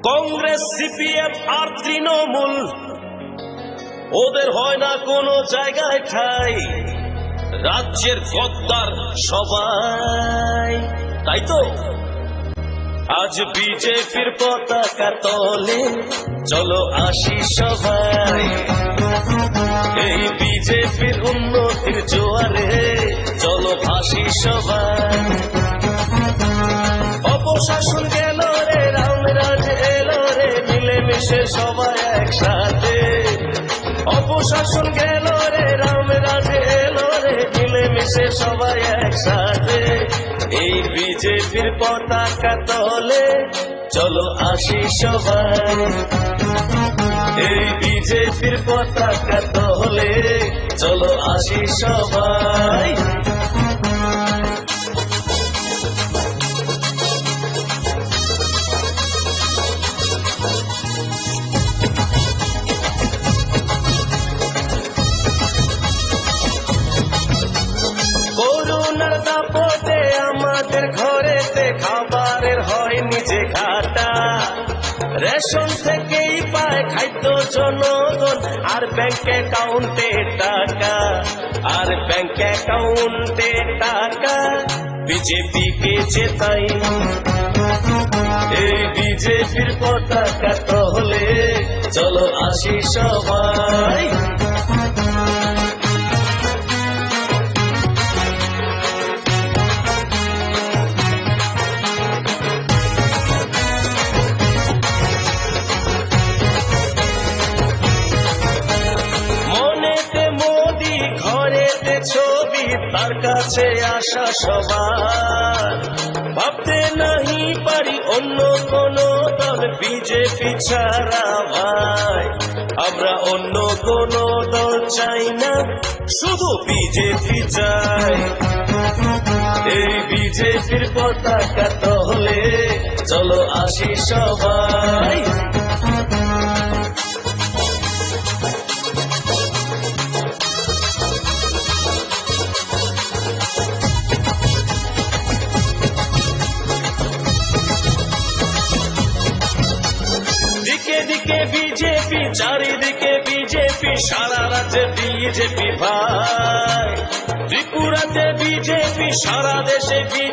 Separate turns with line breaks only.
Congress, CPM আর তৃণমূল, ওদের হয় না কোনো জায়গায় ঠাই। রাজ্যের গদ্দার সবাই, তাই তো আজ বিজেপির পতাকা তলে চলো আসি সবাই। এই বিজেপির উন্নতির জোয়ারে চলো ভাসি সবাই। অপশাসন গেল রে, রামরাজ এলো রে, মিলেমিশে সবাই একসাথে। অপশাসন গেল রে, রামরাজ এলো রে, মিলেমিশে সবাই একসাথে। এই বিজেপির পতাকা তলে চলো আসি সবাই। এই বিজেপির পতাকা তলে চলো আসি সবাই। করোনার দাপটে আমাদের ঘরেতে খাবারের হয় নিজে খাটা। রেশন থেকেই পায় খাদ্য জনগণ, আর ব্যাংক অ্যাকাউন্টে টাকা, আর ব্যাংক অ্যাকাউন্টে টাকা বিজেপিকে জেতাই। এই বিজেপির পতাকা তলে চলো আসি সবাই। ঘরেতে ছবি, তার কাছে আসা সবার। ভাবতে নাহি পারি অন্য কোন দল বিজেপি ছাড়া ভাই। আমরা অন্য কোন দল চাই না, শুধু বিজেপি চাই। এই বিজেপির পতাকা তলে চলো আসি সবাই। দিকে দিকে বিজেপি, চারিদিকে বিজেপি, সারা রাজ্যে বিজেপি ভাই। ত্রিপুরাতে বিজেপি, সারা দেশে বিজেপি।